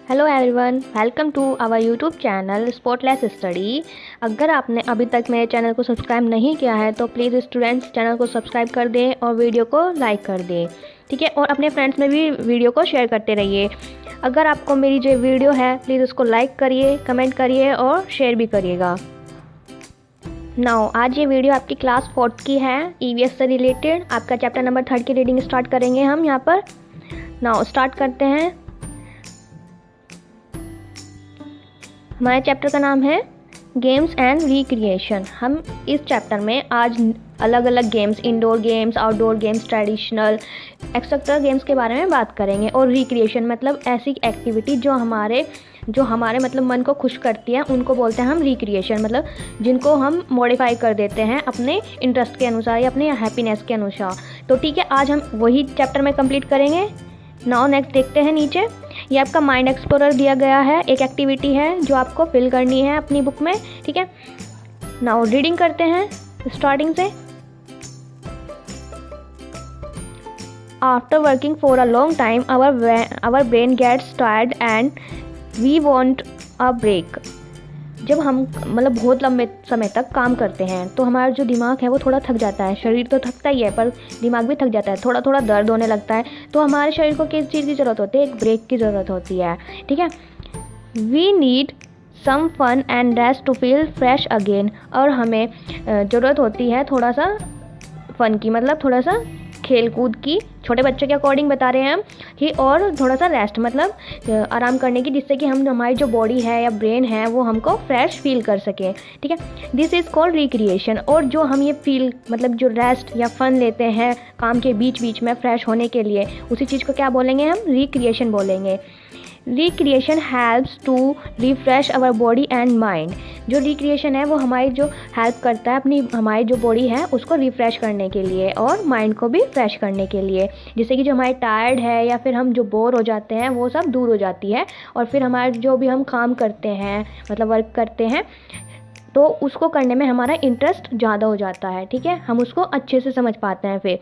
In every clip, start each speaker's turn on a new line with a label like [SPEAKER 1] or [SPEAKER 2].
[SPEAKER 1] Hello everyone, welcome to our YouTube channel sportless study. अगर आपने अभी तक मेरे चैनल को सब्सक्राइब नहीं किया है तो प्लीज़ स्टूडेंट्स चैनल को सब्सक्राइब कर दें और वीडियो को लाइक कर दें, ठीक है। और अपने फ्रेंड्स में भी वीडियो को शेयर करते रहिए। अगर आपको मेरी जो वीडियो है प्लीज़ उसको लाइक करिए, कमेंट करिए और शेयर भी करिएगा। नाउ आज ये वीडियो आपकी क्लास 4 की है, ईवीएस से रिलेटेड। आपका चैप्टर नंबर 3 की रीडिंग स्टार्ट करेंगे हम यहाँ पर। नाउ स्टार्ट करते हैं। हमारे चैप्टर का नाम है गेम्स एंड रिक्रिएशन। हम इस चैप्टर में आज अलग अलग games, indoor games, outdoor games, traditional etcetera games के बारे में बात करेंगे। और रिक्रिएशन मतलब ऐसी एक्टिविटी जो हमारे मतलब मन को खुश करती है, उनको बोलते हैं हम रिक्रिएशन। मतलब जिनको हम मॉडिफाई कर देते हैं अपने इंटरेस्ट के अनुसार या अपने हैप्पीनेस के अनुसार। तो ठीक है, आज हम वही चैप्टर में कंप्लीट करेंगे। नाउ नेक्स्ट देखते हैं नीचे। ये आपका माइंड एक्सप्लोरर दिया गया है, एक एक्टिविटी है जो आपको फिल करनी है अपनी बुक में, ठीक है। नाउ रीडिंग करते हैं स्टार्टिंग से। After working for a long time our brain gets tired and we want a break. जब हम मतलब बहुत लंबे समय तक काम करते हैं तो हमारा जो दिमाग है वो थोड़ा थक जाता है। शरीर तो थकता ही है पर दिमाग भी थक जाता है, थोड़ा थोड़ा दर्द होने लगता है। तो हमारे शरीर को किस चीज़ की ज़रूरत होती है? एक ब्रेक की ज़रूरत होती है, ठीक है। We need some fun and rest to feel fresh again. और हमें ज़रूरत होती है थोड़ा सा फन की, मतलब थोड़ा सा खेल कूद की। छोटे बच्चों के अकॉर्डिंग बता रहे हैं हम कि, और थोड़ा सा रेस्ट मतलब आराम करने की, जिससे कि हम हमारी जो बॉडी है या ब्रेन है वो हमको फ्रेश फील कर सके, ठीक है। This is called recreation. और जो हम ये फील मतलब जो रेस्ट या फन लेते हैं काम के बीच बीच में फ्रेश होने के लिए, उसी चीज़ को क्या बोलेंगे हम? रिक्रिएशन बोलेंगे। Recreation helps to refresh our body and mind. जो रिक्रिएशन है वो हमारी जो हेल्प करता है हमारी जो बॉडी है उसको रिफ़्रेश करने के लिए और माइंड को भी फ्रेश करने के लिए, जिससे कि जो हमारे टायर्ड है या फिर हम जो बोर हो जाते हैं वो सब दूर हो जाती है। और फिर हमारे जो भी हम काम करते हैं मतलब वर्क करते हैं तो उसको करने में हमारा इंटरेस्ट ज़्यादा हो जाता है, ठीक है। हम उसको अच्छे से समझ पाते हैं। फिर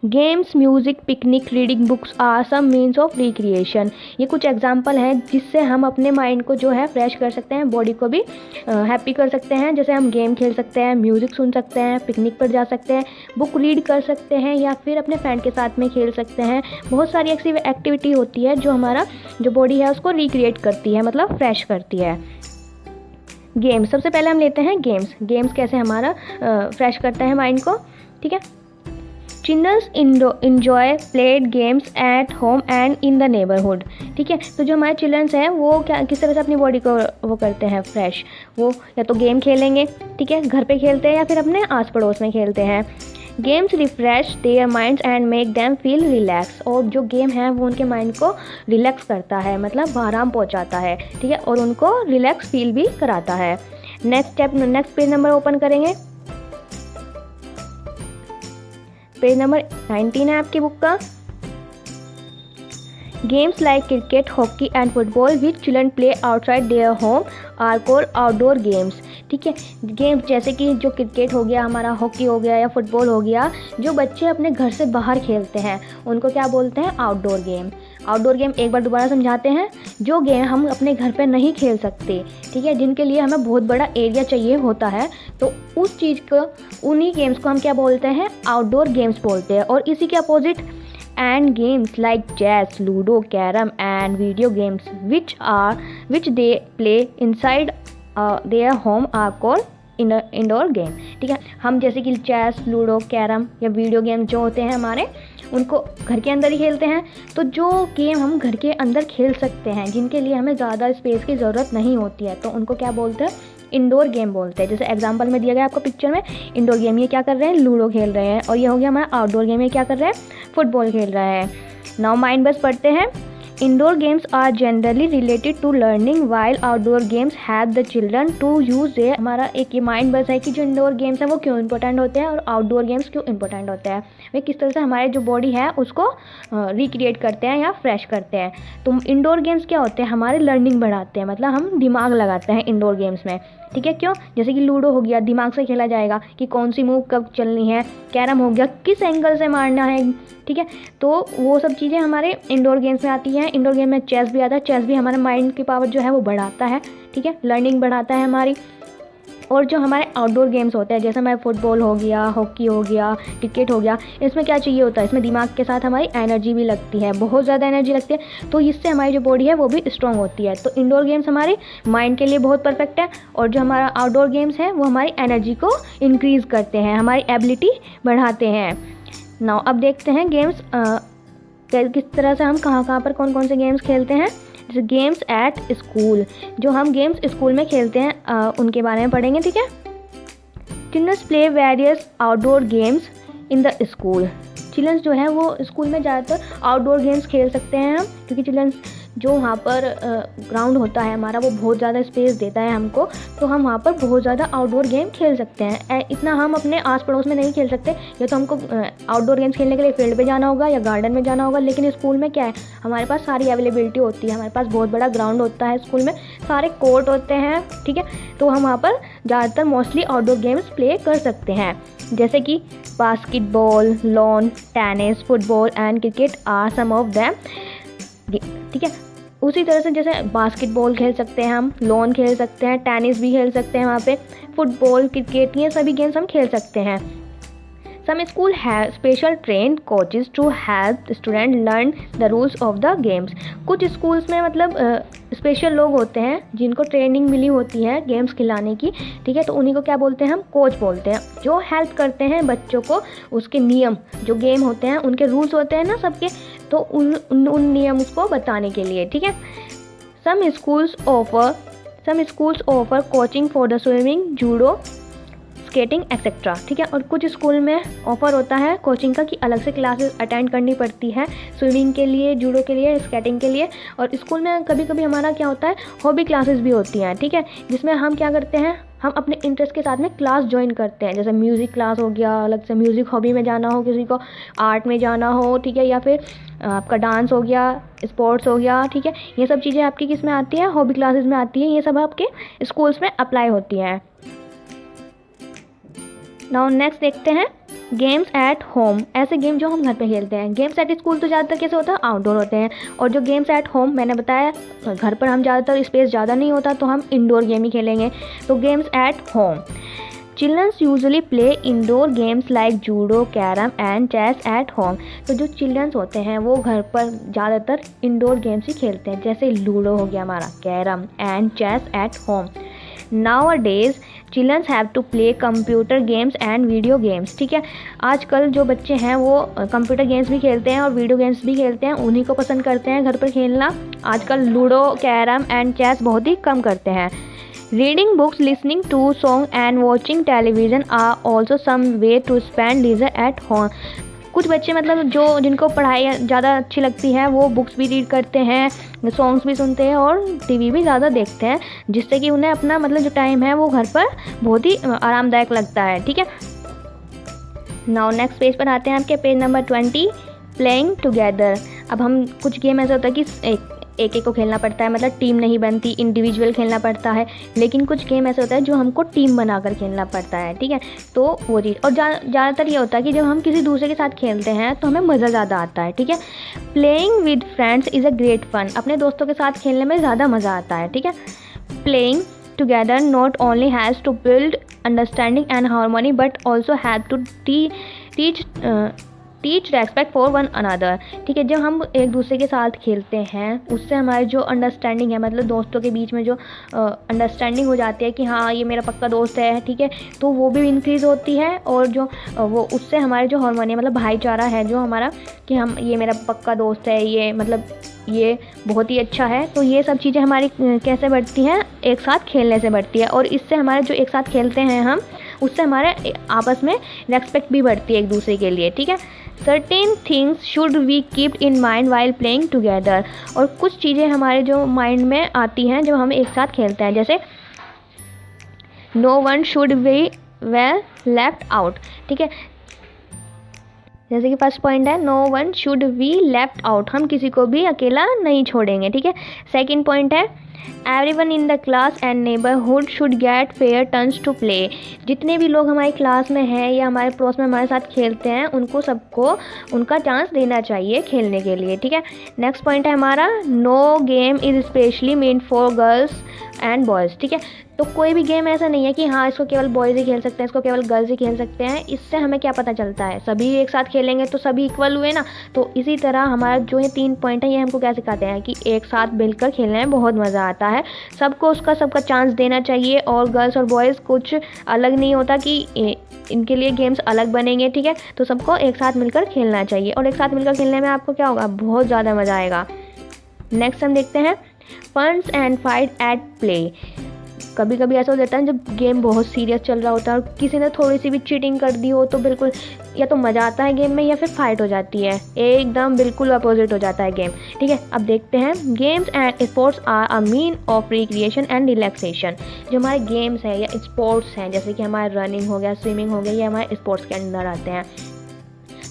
[SPEAKER 1] games, music, picnic, reading books are some means of recreation. ये कुछ एग्जांपल हैं जिससे हम अपने माइंड को जो है फ्रेश कर सकते हैं, बॉडी को भी हैप्पी कर सकते हैं। जैसे हम गेम खेल सकते हैं, म्यूज़िक सुन सकते हैं, पिकनिक पर जा सकते हैं, बुक रीड कर सकते हैं या फिर अपने फ्रेंड के साथ में खेल सकते हैं। बहुत सारी ऐसी एक्टिविटी होती है जो हमारा जो बॉडी है उसको रिक्रिएट करती है, मतलब फ्रेश करती है। गेम्स, सबसे पहले हम लेते हैं गेम्स। गेम्स कैसे हमारा फ्रेश करते हैं माइंड को, ठीक है। Childrens enjoy played games at home and in the neighbourhood, ठीक है। तो जो हमारे चिल्ड्रंस हैं वो क्या किस तरह से अपनी बॉडी को वो करते हैं फ्रेश? वो या तो गेम खेलेंगे, ठीक है, घर पे खेलते हैं या फिर अपने आस पड़ोस में खेलते हैं। Games refresh their minds and make them feel relax. और जो गेम है वो उनके माइंड को रिलैक्स करता है, मतलब आराम पहुंचाता है, ठीक है, और उनको रिलैक्स फील भी कराता है। नेक्स्ट पेज नंबर ओपन करेंगे। पेज नंबर 19 है आपकी बुक का। Games like cricket, hockey and football which children play outside their home are called outdoor games, ठीक है। गेम्स जैसे कि जो क्रिकेट हो गया हमारा, हॉकी हो गया या फुटबॉल हो गया, जो बच्चे अपने घर से बाहर खेलते हैं उनको क्या बोलते हैं? Outdoor game. आउटडोर गेम एक बार दोबारा समझाते हैं। जो गेम हम अपने घर पे नहीं खेल सकते, ठीक है, जिनके लिए हमें बहुत बड़ा एरिया चाहिए होता है, तो उस चीज़ को, उन्हीं गेम्स को हम क्या बोलते हैं? आउटडोर गेम्स बोलते हैं। और इसी के opposite and games like chess, ludo, carrom and video games which they play inside their home are called indoor game, ठीक है। हम जैसे कि चेस, लूडो, कैरम या वीडियो गेम जो होते हैं हमारे, उनको घर के अंदर ही खेलते हैं। तो जो गेम हम घर के अंदर खेल सकते हैं, जिनके लिए हमें ज़्यादा स्पेस की ज़रूरत नहीं होती है, तो उनको क्या बोलते हैं? इंडोर गेम बोलते हैं। जैसे एग्जांपल में दिया गया आपको पिक्चर में, इंडोर गेम ये क्या कर रहे हैं? लूडो खेल रहे हैं। और ये हो गया हमारा आउटडोर गेम, ये क्या कर रहे हैं? फुटबॉल खेल रहे हैं। नाउ माइंड बस पढ़ते हैं। Indoor games are generally related to learning while outdoor games help the children to use their. हमारा एक ये माइंड बस है कि जो इंडोर गेम्स हैं वो क्यों इंपॉर्टेंट होते हैं और आउटडोर गेम्स क्यों इंपॉर्टेंट होते हैं। वे किस तरह से हमारे जो बॉडी है उसको रिक्रिएट करते हैं या फ्रेश करते हैं। तो इंडोर गेम्स क्या होते हैं? हमारे लर्निंग बढ़ाते हैं, मतलब हम दिमाग लगाते हैं इंडोर गेम्स में, ठीक है, क्यों? जैसे कि लूडो हो गया, दिमाग से खेला जाएगा कि कौन सी मूव कब चलनी है। कैरम हो गया, किस एंगल से मारना है, ठीक है। तो वो सब चीज़ें हमारे इंडोर गेम्स में आती हैं। इंडोर गेम में चेस भी आता है। चेस भी हमारे माइंड की पावर जो है वो बढ़ाता है, ठीक है, लर्निंग बढ़ाता है हमारी। और जो हमारे आउटडोर गेम्स होते हैं, जैसे हमारे फुटबॉल हो गया, हॉकी हो गया, क्रिकेट हो गया, इसमें क्या चाहिए होता है, इसमें दिमाग के साथ हमारी एनर्जी भी लगती है, बहुत ज़्यादा एनर्जी लगती है। तो इससे हमारी जो बॉडी है वो भी स्ट्रांग होती है। तो इंडोर गेम्स हमारे माइंड के लिए बहुत परफेक्ट है, और जो हमारा आउटडोर गेम्स हैं वो हमारी एनर्जी को इंक्रीज़ करते हैं, हमारी एबिलिटी बढ़ाते हैं। नाउ अब देखते हैं गेम्स किस तरह से हम कहाँ पर कौन कौन से गेम्स खेलते हैं। जैसे गेम्स एट स्कूल, जो हम गेम्स स्कूल में खेलते हैं उनके बारे में पढ़ेंगे, ठीक है। Childrens play various outdoor games in the school. Childrens जो है वो स्कूल में ज़्यादातर आउटडोर गेम्स खेल सकते हैं हम, क्योंकि चिल्ड्रंस जो वहाँ पर ग्राउंड होता है हमारा वो बहुत ज़्यादा स्पेस देता है हमको, तो हम वहाँ पर बहुत ज़्यादा आउटडोर गेम खेल सकते हैं। इतना हम अपने आस पड़ोस में नहीं खेल सकते, या तो हमको आउटडोर गेम्स खेलने के लिए फील्ड पे जाना होगा या गार्डन में जाना होगा। लेकिन स्कूल में क्या है, हमारे पास सारी अवेलेबिलिटी होती है, हमारे पास बहुत बड़ा ग्राउंड होता है, स्कूल में सारे कोर्ट होते हैं, ठीक है। तो हम वहाँ पर ज़्यादातर मोस्टली आउटडोर गेम्स प्ले कर सकते हैं, जैसे कि basketball, lawn tennis, football and cricket are some of them, ठीक है। उसी तरह से जैसे बास्केटबॉल खेल सकते हैं हम, लॉन खेल सकते हैं, टेनिस भी खेल सकते हैं वहाँ पे, फुटबॉल, क्रिकेट, ये सभी गेम्स हम खेल सकते हैं। Some school have special trained coaches to help student learn the rules of the games. कुछ स्कूल्स में मतलब स्पेशल लोग होते हैं जिनको ट्रेनिंग मिली होती है गेम्स खिलाने की, ठीक है। तो उन्हीं को क्या बोलते हैं, हम कोच बोलते हैं, जो हेल्प करते हैं बच्चों को उसके नियम, जो गेम होते हैं उनके रूल्स होते हैं ना सबके, तो उन नियम को बताने के लिए, ठीक है। Some schools offer coaching for the swimming, judo, skating etcetera, ठीक है। और कुछ स्कूल में ऑफर होता है कोचिंग का कि अलग से क्लासेस अटेंड करनी पड़ती है स्विमिंग के लिए, जूडो के लिए, स्केटिंग के लिए। और स्कूल में कभी कभी हमारा क्या होता है, हॉबी क्लासेस भी होती हैं, ठीक है, जिसमें हम क्या करते हैं, हम अपने इंटरेस्ट के साथ में क्लास ज्वाइन करते हैं। जैसे म्यूज़िक क्लास हो गया, अलग से म्यूज़िक हॉबी में जाना हो, किसी को आर्ट में जाना हो, ठीक है, या फिर आपका डांस हो गया, स्पोर्ट्स हो गया, ठीक है। ये सब चीज़ें आपकी किस में आती हैं, हॉबी क्लासेस में आती हैं। ये सब आपके स्कूल्स में अप्लाई होती हैं। नाउ नेक्स्ट देखते हैं गेम्स एट होम, ऐसे गेम जो हम घर पे खेलते हैं। गेम्स एट स्कूल तो ज़्यादातर कैसे होता है, आउटडोर होते हैं, और जो गेम्स एट होम मैंने बताया घर पर हम ज़्यादातर स्पेस ज़्यादा नहीं होता तो हम इंडोर गेम ही खेलेंगे। तो games at home, childrens usually play indoor games like judo, carrom and chess at home. तो जो चिल्ड्रंस होते हैं वो घर पर ज़्यादातर इंडोर गेम्स ही खेलते हैं, जैसे लूडो हो गया हमारा, carrom and chess at home. Nowadays childrens have to play computer games and video games, ठीक है। आजकल जो बच्चे हैं वो कंप्यूटर गेम्स भी खेलते हैं और वीडियो गेम्स भी खेलते हैं, उन्हीं को पसंद करते हैं घर पर खेलना। आजकल लूडो, कैरम एंड चेस बहुत ही कम करते हैं। Reading books, listening to song and watching television are also some way to spend leisure at home. कुछ बच्चे मतलब जो जिनको पढ़ाई ज़्यादा अच्छी लगती है वो बुक्स भी रीड करते हैं, सॉन्ग्स भी सुनते हैं और टीवी भी ज़्यादा देखते हैं, जिससे कि उन्हें अपना मतलब जो टाइम है वो घर पर बहुत ही आरामदायक लगता है, ठीक है। नाउ नेक्स्ट पेज पर आते हैं, आपके पेज नंबर 20, प्लेइंग टुगेदर। अब हम कुछ गेम ऐसा होता है कि एक को खेलना पड़ता है, मतलब टीम नहीं बनती, इंडिविजुअल खेलना पड़ता है। लेकिन कुछ गेम ऐसे होता है जो हमको टीम बनाकर खेलना पड़ता है, ठीक है। तो वो चीज़, और ज़्यादातर ये होता है कि जब हम किसी दूसरे के साथ खेलते हैं तो हमें मज़ा ज़्यादा आता है, ठीक है। Playing with friends is a great fun, अपने दोस्तों के साथ खेलने में ज़्यादा मज़ा आता है, ठीक है। Playing together not only has to build understanding and harmony but also have to teach respect for one another, ठीक है। जब हम एक दूसरे के साथ खेलते हैं उससे हमारी जो अंडरस्टैंडिंग है, मतलब दोस्तों के बीच में जो अंडरस्टैंडिंग हो जाती है कि हाँ ये मेरा पक्का दोस्त है, ठीक है, तो वो भी इंक्रीज़ होती है। और जो वो उससे हमारे जो हार्मनी मतलब भाईचारा है जो हमारा, कि हम ये मेरा पक्का दोस्त है, ये मतलब ये बहुत ही अच्छा है। तो ये सब चीज़ें हमारी कैसे बढ़ती हैं, एक साथ खेलने से बढ़ती है। और इससे हमारे जो एक साथ खेलते हैं हम, उससे हमारे आपस में रेस्पेक्ट भी बढ़ती है एक दूसरे के लिए, ठीक है। Certain things should we keep in mind while playing together, और कुछ चीज़ें हमारे जो माइंड में आती हैं जब हम एक साथ खेलते हैं, जैसे no one should be well left out, ठीक है। जैसे कि फर्स्ट पॉइंट है no one should be left out, हम किसी को भी अकेला नहीं छोड़ेंगे, ठीक है। सेकंड पॉइंट है everyone in the class and neighbourhood should get fair turns to play. जितने भी लोग हमारी क्लास में हैं या हमारे पड़ोस में हमारे साथ खेलते हैं उनको सबको उनका चांस देना चाहिए खेलने के लिए, ठीक है। नेक्स्ट पॉइंट है हमारा, no game is specially made for girls and boys, ठीक है। तो कोई भी गेम ऐसा नहीं है कि हाँ इसको केवल बॉयज़ ही खेल सकते हैं, इसको केवल गर्ल्स ही खेल सकते हैं। इससे हमें क्या पता चलता है, सभी एक साथ खेलेंगे तो सभी इक्वल हुए ना। तो इसी तरह हमारा जो ये 3 पॉइंट है ये हमको क्या सिखाते हैं कि एक साथ मिलकर खेलने में बहुत मज़ा आता है, सबको सबका चांस देना चाहिए। और गर्ल्स और बॉयज़ कुछ अलग नहीं होता कि इनके लिए गेम्स अलग बनेंगे, ठीक है। तो सबको एक साथ मिलकर खेलना चाहिए और एक साथ मिलकर खेलने में आपको क्या होगा, बहुत ज़्यादा मज़ा आएगा। नेक्स्ट हम देखते हैं, फन्स एंड फाइट एट प्ले। कभी कभी ऐसा हो जाता है जब गेम बहुत सीरियस चल रहा होता है और किसी ने थोड़ी सी भी चीटिंग कर दी हो तो बिल्कुल या तो मज़ा आता है गेम में या फिर फाइट हो जाती है, एकदम बिल्कुल अपोजिट हो जाता है गेम, ठीक है। अब देखते हैं, games and sports are a mean of recreation and relaxation. जो हमारे गेम्स हैं या स्पोर्ट्स हैं, जैसे कि हमारे रनिंग हो गया, स्विमिंग हो गया, ये हमारे स्पोर्ट्स के अंदर आते हैं।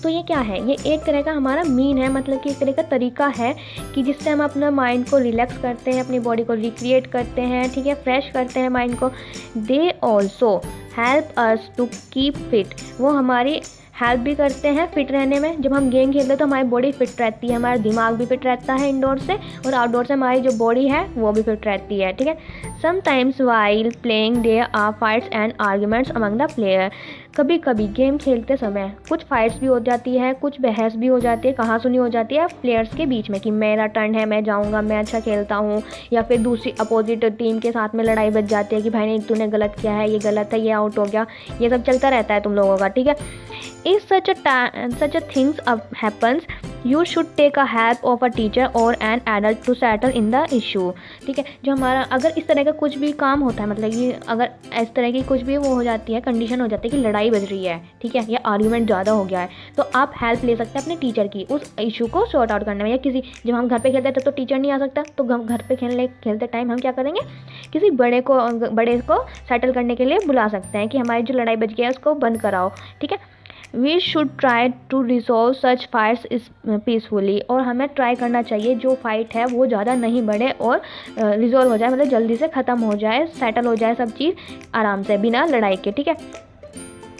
[SPEAKER 1] तो ये क्या है, ये एक तरह का हमारा मीन है, मतलब कि एक तरह का तरीका है कि जिससे हम अपना माइंड को रिलैक्स करते हैं, अपनी बॉडी को रिक्रिएट करते हैं, ठीक है, फ्रेश करते हैं माइंड को। They also help us to keep fit. वो हमारी हेल्प भी करते हैं फिट रहने में। जब हम गेम खेलते हैं तो हमारी बॉडी फिट रहती है, हमारा दिमाग भी फिट रहता है इंडोर से, और आउटडोर से हमारी जो बॉडी है वो भी फिट रहती है, ठीक है। Sometimes while playing there are fights and arguments among the player. कभी कभी गेम खेलते समय कुछ फाइट्स भी हो जाती है, कुछ बहस भी हो जाती है, कहाँ सुनी हो जाती है प्लेयर्स के बीच में कि मेरा टर्न है, मैं जाऊँगा, मैं अच्छा खेलता हूँ, या फिर दूसरी अपोजिट टीम के साथ में लड़ाई बच जाती है कि भाई नहीं तूने गलत किया है, ये गलत है, ये आउट हो गया। ये सब चलता रहता है तुम लोगों का, ठीक है। If such a things happens, you should take a help of a teacher or an adult to settle in the issue, ठीक है। जो हमारा अगर इस तरह का कुछ भी काम होता है, मतलब कि अगर इस तरह की कुछ भी वो हो जाती है, कंडीशन हो जाती है कि लड़ाई बज रही है, ठीक है, या आर्ग्यूमेंट ज़्यादा हो गया है, तो आप हेल्प ले सकते हैं अपने टीचर की उस इशू को सॉर्ट आउट करने में। या किसी, जब हम घर पे खेलते थे तो टीचर नहीं आ सकता, तो घर पे खेलते टाइम हम क्या करेंगे, किसी बड़े को सेटल करने के लिए बुला सकते हैं कि हमारी जो लड़ाई बच गई है उसको बंद कराओ, ठीक है। We should try to resolve such fights peacefully. और हमें ट्राई करना चाहिए जो फाइट है वो ज़्यादा नहीं बढ़े और रिजॉल्व हो जाए, मतलब जल्दी से ख़त्म हो जाए, सेटल हो जाए सब चीज़ आराम से बिना लड़ाई के, ठीक है।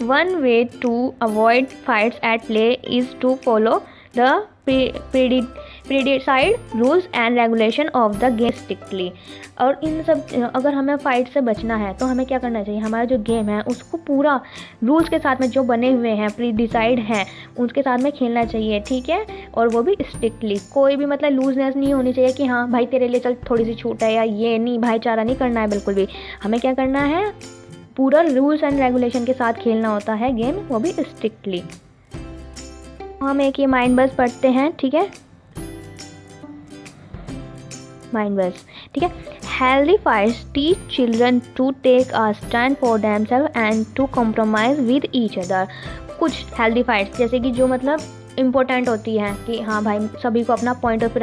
[SPEAKER 1] One way to avoid fights at play is to follow the predecided rules and regulation of the game strictly. और इन सब, अगर हमें फ़ाइट से बचना है तो हमें क्या करना चाहिए, हमारा जो गेम है उसको पूरा रूल्स के साथ में जो बने हुए हैं, प्रीडिसाइड हैं, उसके साथ में खेलना चाहिए, ठीक है। और वो भी स्ट्रिक्टली, कोई भी मतलब लूजनेस नहीं होनी चाहिए कि हाँ भाई तेरे लिए चल थोड़ी सी छूट है, या ये नहीं, भाईचारा नहीं करना है बिल्कुल भी। हमें क्या करना है, पूरा रूल्स एंड रेगुलेशन के साथ खेलना होता है गेम, वो भी स्ट्रिक्टली। हम एक ये माइंड बस पढ़ते हैं, ठीक है, माइंड बस, ठीक है। Healthy fights teach children to take a stand for themselves and to compromise with each other. कुछ हेल्दी फाइट्स जैसे कि जो मतलब इम्पोर्टेंट होती है कि हाँ भाई सभी को अपना पॉइंट आउट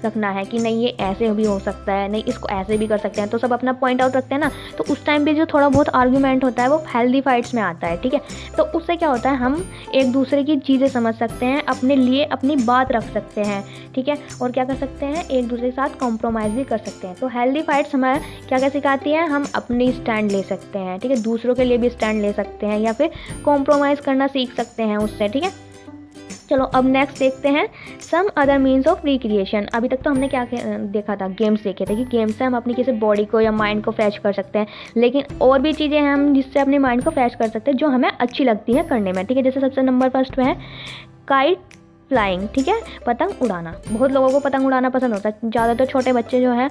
[SPEAKER 1] रखना है कि नहीं ये ऐसे भी हो सकता है, नहीं इसको ऐसे भी कर सकते हैं, तो सब अपना पॉइंट आउट रखते हैं ना। तो उस टाइम पे जो थोड़ा बहुत आर्ग्यूमेंट होता है वो हेल्दी फाइट्स में आता है, ठीक है। तो उससे क्या होता है, हम एक दूसरे की चीज़ें समझ सकते हैं, अपने लिए अपनी बात रख सकते हैं, ठीक है। और क्या कर सकते हैं, एक दूसरे के साथ कॉम्प्रोमाइज़ भी कर सकते हैं। तो हेल्दी फाइट्स हमें क्या क्या सिखाती है, हम अपनी स्टैंड ले सकते हैं, ठीक है, दूसरों के लिए भी स्टैंड ले सकते हैं, या फिर कॉम्प्रोमाइज़ करना सीख सकते हैं उससे, ठीक है। चलो अब नेक्स्ट देखते हैं, some other means of recreation. अभी तक तो हमने क्या देखा था, गेम्स देखे थे कि गेम्स से हम अपनी किसी बॉडी को या माइंड को फ्रेश कर सकते हैं, लेकिन और भी चीज़ें हैं हम जिससे अपने माइंड को फ्रेश कर सकते हैं जो हमें अच्छी लगती है करने में, ठीक है। जैसे सबसे नंबर फर्स्ट में है काइट फ्लाइंग, ठीक है, पतंग उड़ाना। बहुत लोगों को पतंग उड़ाना पसंद होता है, ज़्यादातर छोटे बच्चे जो हैं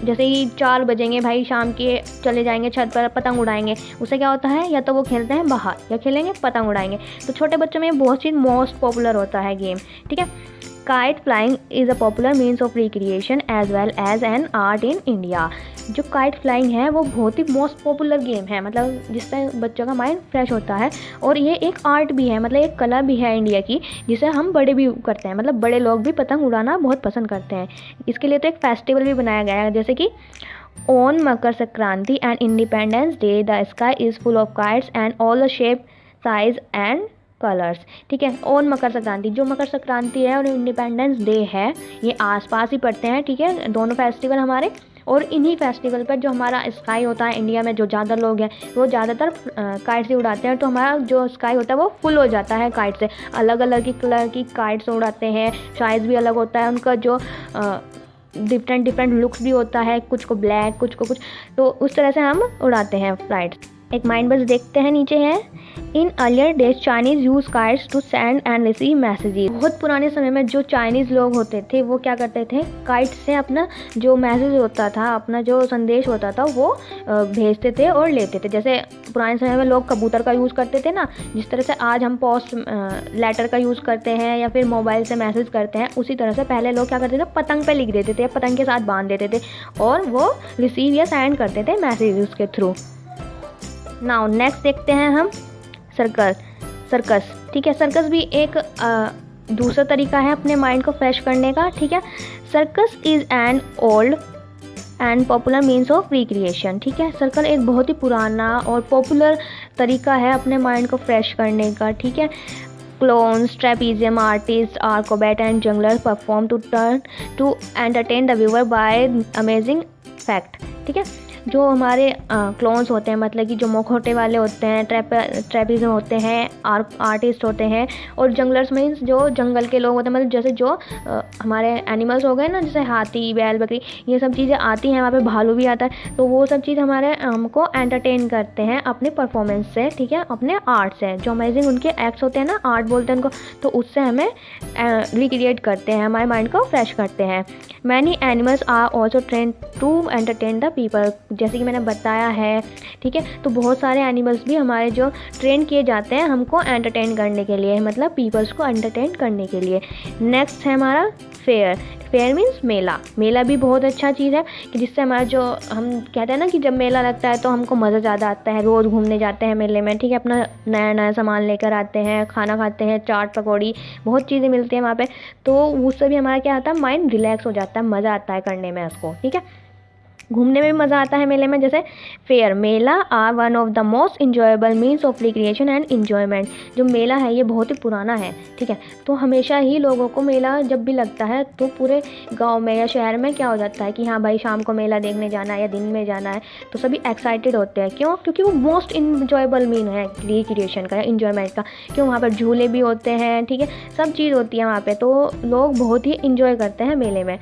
[SPEAKER 1] जैसे ही 4 बजेंगे भाई शाम के चले जाएंगे छत पर पतंग उड़ाएंगे। उससे क्या होता है, या तो वो खेलते हैं बाहर या खेलेंगे पतंग उड़ाएंगे। तो छोटे बच्चों में बहुत चीज़ मोस्ट पॉपुलर होता है गेम, ठीक है। Kite flying is a popular means of recreation as well as an art in India. जो काइट फ्लाइंग है वो बहुत ही मोस्ट पॉपुलर गेम है, मतलब जिससे बच्चों का माइंड फ्रेश होता है। और ये एक आर्ट भी है, मतलब एक कला भी है इंडिया की, जिसे हम बड़े भी करते हैं, मतलब बड़े लोग भी पतंग उड़ाना बहुत पसंद करते हैं। इसके लिए तो एक फेस्टिवल भी बनाया गया है, जैसे कि on Makar Sankranti and independence day the sky is full of kites and all the shape size and colours, ठीक है। ऑन मकर संक्रांति, जो मकर संक्रांति है और इंडिपेंडेंस डे है ये आसपास ही पड़ते हैं, ठीक है, दोनों फेस्टिवल हमारे। और इन्हीं फेस्टिवल पर जो हमारा स्काई होता है इंडिया में, जो ज़्यादा लोग हैं वो ज़्यादातर काइट से उड़ाते हैं, तो हमारा जो स्काई होता है वो फुल हो जाता है काइट से। अलग अलग कलर की काइट्स उड़ाते हैं, साइज़ भी अलग होता है उनका, जो डिफरेंट लुक्स भी होता है, कुछ को ब्लैक कुछ को कुछ, तो उस तरह से हम उड़ाते हैं फ्लाइट्स। एक माइंड बस देखते हैं, नीचे है in earlier days Chinese use kites to send and receive messages. बहुत पुराने समय में जो चाइनीज़ लोग होते थे वो क्या करते थे, काइट से अपना जो मैसेज होता था, अपना जो संदेश होता था वो भेजते थे और लेते थे। जैसे पुराने समय में लोग कबूतर का यूज़ करते थे ना, जिस तरह से आज हम पोस्ट लेटर का यूज़ करते हैं या फिर मोबाइल से मैसेज करते हैं, उसी तरह से पहले लोग क्या करते थे, पतंग पे लिख देते थे या पतंग के साथ बांध देते थे और वो रिसीव या सेंड करते थे मैसेज उसके थ्रू। नाउ नेक्स्ट देखते हैं हम सर्कस। ठीक है, सर्कस भी एक दूसरा तरीका है अपने माइंड को फ्रेश करने का। ठीक है, circus is an old and popular means of recreation. ठीक है, सर्कल एक बहुत ही पुराना और पॉपुलर तरीका है अपने माइंड को फ्रेश करने का। ठीक है, clowns, trapezium artist, acrobat and juggler perform to entertain the viewer by amazing fact. ठीक है, जो हमारे क्लोन्स होते हैं, मतलब कि जो मुखौटे वाले होते हैं, ट्रेपीजियम होते हैं, आर्टिस्ट होते हैं, और जंगलर्स मीन्स जो जंगल के लोग होते हैं, मतलब जैसे जो हमारे एनिमल्स हो गए ना, जैसे हाथी, बैल, बकरी, ये सब चीज़ें आती हैं, वहाँ पे भालू भी आता है, तो वो सब चीज़ हमारे हमको एंटरटेन करते हैं अपने परफॉर्मेंस से। ठीक है, अपने आर्ट से, जो अमेजिंग उनके एक्ट्स होते हैं ना, आर्ट बोलते हैं उनको, तो उससे हमें रिक्रिएट करते हैं, हमारे माइंड को फ्रेश करते हैं। Many animals are also train to entertain the people, जैसे कि मैंने बताया है। ठीक है, तो बहुत सारे एनिमल्स भी हमारे जो ट्रेन किए जाते हैं हमको एंटरटेन करने के लिए, मतलब पीपल्स को एंटरटेन करने के लिए। नेक्स्ट है हमारा फेयर। फेयर मीन्स मेला। मेला भी बहुत अच्छा चीज़ है कि जिससे हमारा जो हम कहते हैं ना कि जब मेला लगता है तो हमको मज़ा ज़्यादा आता है। रोज़ घूमने जाते हैं मेले में। ठीक है, अपना नया नया सामान लेकर आते हैं, खाना खाते हैं, चाट पकौड़ी, बहुत चीज़ें मिलती हैं वहाँ पे, तो उससे भी हमारा क्या आता है, माइंड रिलैक्स हो जाता है, मज़ा आता है करने में उसको। ठीक है, घूमने में भी मज़ा आता है मेले में। जैसे fair, mela are one of the most enjoyable means of recreation and enjoyment. जो मेला है ये बहुत ही पुराना है। ठीक है, तो हमेशा ही लोगों को मेला जब भी लगता है तो पूरे गांव में या शहर में क्या हो जाता है कि हाँ भाई शाम को मेला देखने जाना है या दिन में जाना है, तो सभी एक्साइटेड होते हैं। क्यों? क्योंकि वो मोस्ट इंजॉयबल मीन है रिक्रिएशन का या इन्जॉयमेंट का। क्यों? वहाँ पर झूले भी होते हैं, ठीक है, सब चीज़ होती है वहाँ पर, तो लोग बहुत ही इंजॉय करते हैं मेले में।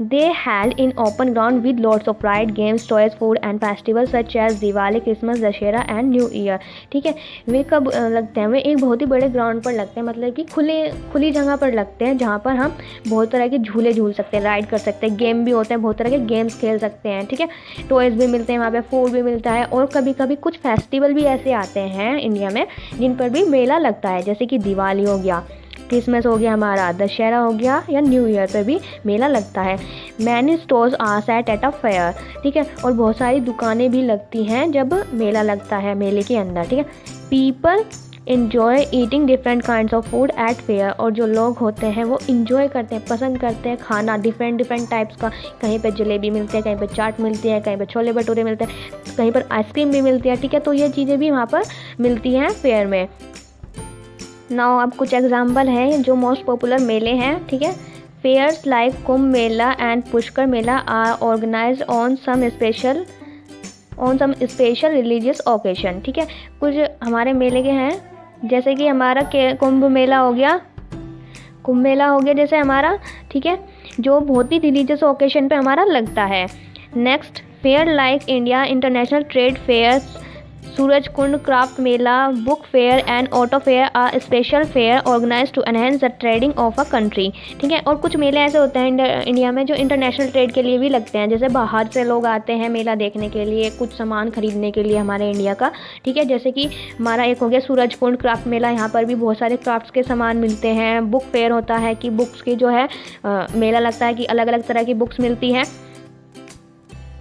[SPEAKER 1] They held in open ground with lots of ride, games, toys, food and festivals such as Diwali, Christmas, Dussehra and New Year। ठीक है, वे कब लगते हैं? वे एक बहुत ही बड़े ग्राउंड पर लगते हैं, मतलब कि खुली जगह पर लगते हैं, जहाँ पर हम बहुत तरह के झूले झूल सकते हैं, राइड कर सकते हैं, गेम भी होते हैं, बहुत तरह के गेम्स खेल सकते हैं। ठीक है, टॉयज़ भी मिलते हैं वहाँ पे, फूड भी मिलता है, और कभी कभी कुछ फेस्टिवल भी ऐसे आते हैं इंडिया में जिन पर भी मेला लगता है, जैसे कि दिवाली हो गया, क्रिसमस हो गया, हमारा दशहरा हो गया, या न्यू ईयर पर भी मेला लगता है। Many stores are set at a fair. ठीक है, और बहुत सारी दुकानें भी लगती हैं जब मेला लगता है, मेले के अंदर। ठीक है, people enjoy eating different kinds of food at fair. और जो लोग होते हैं वो इन्जॉय करते हैं, पसंद करते हैं खाना डिफरेंट टाइप्स का। कहीं पे जलेबी मिलती है, कहीं पे चाट मिलती है, कहीं पे छोले भटूरे मिलते हैं, कहीं पर आइसक्रीम भी मिलती है। ठीक है, तो ये चीज़ें भी वहाँ पर मिलती हैं फेयर में। नाउ अब कुछ एग्जाम्पल हैं जो मोस्ट पॉपुलर मेले हैं। ठीक है, fairs like Kumbh Mela and Pushkar Mela are organised on some special religious occasion. ठीक है, कुछ हमारे मेले के हैं, जैसे कि हमारा कुंभ मेला हो गया जैसे हमारा। ठीक है, जो बहुत ही रिलीजियस ओकेशन पे हमारा लगता है। Next, fair like India international trade fairs, Surajkund craft Mela, book fair and auto fair are special fair organise to enhance the trading of a country. ठीक है, और कुछ मेले ऐसे होते हैं इंडिया में जो इंटरनेशनल ट्रेड के लिए भी लगते हैं, जैसे बाहर से लोग आते हैं मेला देखने के लिए, कुछ सामान खरीदने के लिए हमारे इंडिया का। ठीक है, जैसे कि हमारा एक हो गया सूरज कुंड क्राफ्ट मेला, यहाँ पर भी बहुत सारे क्राफ्ट्स के सामान मिलते हैं। बुक फेयर होता है कि बुक्स की जो है मेला लगता है कि अलग अलग तरह की बुक्स मिलती हैं।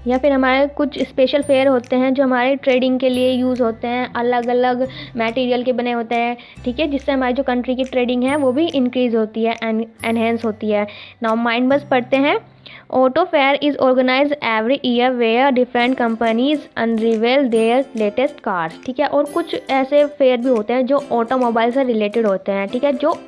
[SPEAKER 1] या फिर हमारे कुछ स्पेशल फेयर होते हैं जो हमारे ट्रेडिंग के लिए यूज़ होते हैं, अलग अलग मटेरियल के बने होते हैं। ठीक है, जिससे हमारी जो कंट्री की ट्रेडिंग है वो भी इंक्रीज़ होती है, एनहेंस होती है। नाउ माइंड बस पढ़ते हैं। Auto fair is organise every year where different companies unveil their latest cars. ठीक है, और कुछ ऐसे फेयर भी होते हैं जो ऑटोमोबाइल से रिलेटेड होते हैं। ठीक है, जो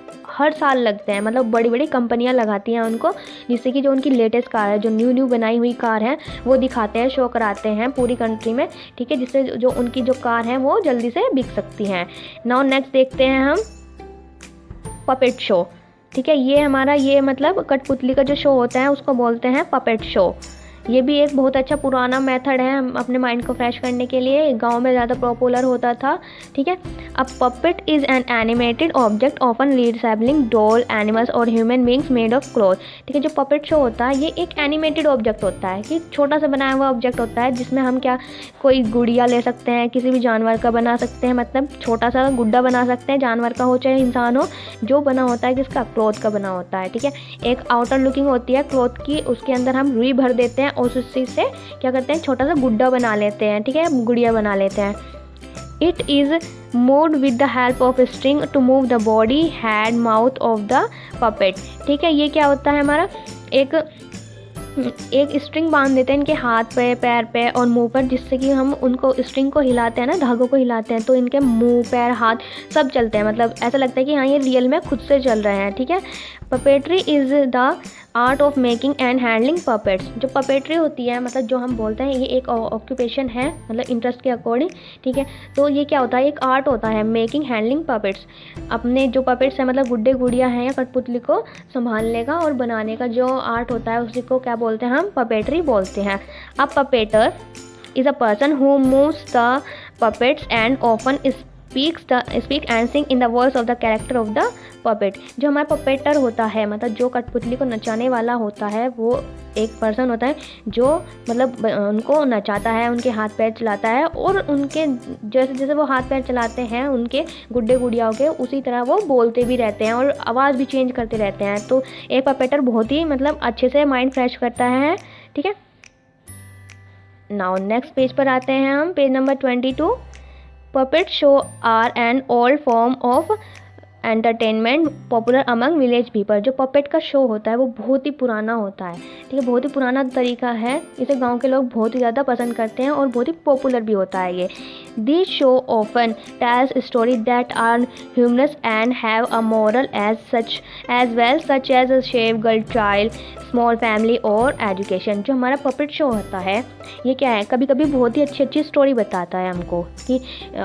[SPEAKER 1] हर साल लगते हैं, मतलब बड़ी बड़ी कंपनियां लगाती हैं उनको, जिससे कि जो उनकी लेटेस्ट कार है, जो न्यू बनाई हुई कार है, वो दिखाते हैं, शो कराते हैं पूरी कंट्री में, ठीक है, जिससे जो उनकी जो कार है वो जल्दी से बिक सकती हैं। नाउ नेक्स्ट देखते हैं हम पपेट शो, ठीक है। ये हमारा ये मतलब कठपुतली का जो शो होता है उसको बोलते हैं पपेट शो। ये भी एक बहुत अच्छा पुराना मेथड है अपने माइंड को फ्रेश करने के लिए, गांव में ज़्यादा पॉपुलर होता था, ठीक है। A puppet is an animated object often resembling doll, animals और human beings made of cloth, ठीक है। जो पपेट शो होता है ये एक एनिमेटेड ऑब्जेक्ट होता है, कि छोटा सा बनाया हुआ ऑब्जेक्ट होता है, जिसमें हम क्या कोई गुड़िया ले सकते हैं, किसी भी जानवर का बना सकते हैं, मतलब छोटा सा गुड्डा बना सकते हैं, जानवर का हो चाहे इंसान हो, जो बना होता है किसका, क्लॉथ का बना होता है, ठीक है। एक आउटर लुकिंग होती है क्लॉथ की, उसके अंदर हम रुई भर देते हैं और उसी से क्या करते हैं, छोटा सा गुड्डा बना लेते हैं, ठीक है, गुड़िया बना लेते हैं। It is moved with the help of string to move the body, head, mouth of the puppet, ठीक है। ये क्या होता है हमारा, एक स्ट्रिंग बांध देते हैं इनके हाथ पे, पैर पे और मुंह पर, जिससे कि हम उनको स्ट्रिंग को हिलाते हैं ना, धागों को हिलाते हैं, तो इनके मुंह, पैर, हाथ सब चलते हैं, मतलब ऐसा लगता है कि हाँ ये रियल में खुद से चल रहे हैं, ठीक है। Puppetry is the art of making and handling puppets. जो पपेट्री होती है, मतलब जो हम बोलते हैं ये एक ऑक्यूपेशन है, मतलब इंटरेस्ट के अकॉर्डिंग, ठीक है। तो ये क्या होता है, एक आर्ट होता है मेकिंग हैंडलिंग पपेट्स, अपने जो पपेट्स है मतलब गुड्डे गुड़िया हैं या कठपुतली को संभालने का और बनाने का जो आर्ट होता है, उसी को क्या बोलते हैं, हम पपेट्री बोलते हैं। A puppeteer is a person who moves the puppets and often speak and sing in the voice of the character of the puppet। जो हमारा पपेटर होता है, मतलब जो कठपुतली को नचाने वाला होता है, वो एक पर्सन होता है जो मतलब उनको नचाता है, उनके हाथ पैर चलाता है, और उनके जैसे जैसे वो हाथ पैर चलाते हैं उनके गुड्डे गुड़ियाओं के, उसी तरह वो बोलते भी रहते हैं और आवाज़ भी चेंज करते रहते हैं। तो एक पपेटर बहुत ही मतलब अच्छे से माइंड फ्रेश करता है, ठीक है। नाउ नेक्स्ट पेज पर आते हैं हम, page number 22। Puppet show are an old form of entertainment popular among village people. जो पपेट का शो होता है वो बहुत ही पुराना होता है, ठीक है, बहुत ही पुराना तरीका है, इसे गांव के लोग बहुत ही ज़्यादा पसंद करते हैं और बहुत ही पॉपुलर भी होता है ये। This show often tells story that are humorous and have a moral as well such as a save girl child, small family और एजुकेशन। जो हमारा पपेट शो होता है ये क्या है, कभी कभी बहुत ही अच्छी अच्छी स्टोरी बताता है हमको कि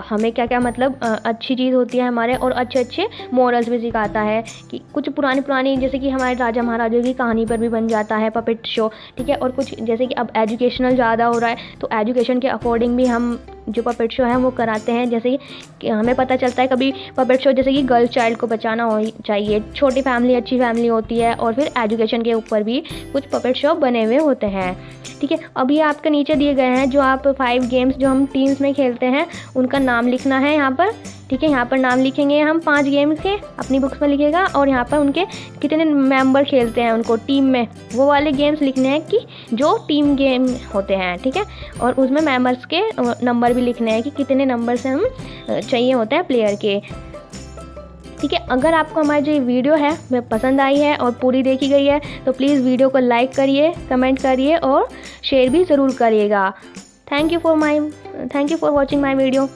[SPEAKER 1] हमें क्या क्या मतलब अच्छी चीज़ होती है हमारे, और अच्छे अच्छे मॉरल्स भी सिखाता है, कि कुछ पुरानी जैसे कि हमारे राजा महाराजों की कहानी पर भी बन जाता है पपेट शो, ठीक है। और कुछ जैसे कि अब एजुकेशनल ज़्यादा हो रहा है, तो एजुकेशन के अकॉर्डिंग भी हम जो पपेट शो है वो कराते हैं। जैसे कि हमें पता चलता है कभी पपेट शो जैसे कि गर्ल चाइल्ड को बचाना हो चाहिए, छोटी फैमिली अच्छी फैमिली होती है, और फिर एजुकेशन के ऊपर भी कुछ पपेट शो बने हुए होते हैं, ठीक है। अब ये आपके नीचे दिए गए हैं जो आप 5 गेम्स जो हम टीम्स में खेलते हैं उनका नाम लिखना है यहाँ पर, ठीक है। यहाँ पर नाम लिखेंगे हम 5 गेम्स के, अपनी बुक्स में लिखेगा, और यहाँ पर उनके कितने मेंबर खेलते हैं उनको टीम में, वो वाले गेम्स लिखने हैं कि जो टीम गेम होते हैं, ठीक है। और उसमें मेंबर्स के नंबर भी लिखने हैं कि कितने नंबर से हम चाहिए होते हैं प्लेयर के, ठीक है। अगर आपको हमारी जो वीडियो है वह पसंद आई है और पूरी देखी गई है तो प्लीज़ वीडियो को लाइक करिए, कमेंट करिए और शेयर भी ज़रूर करिएगा। Thank you for watching my video.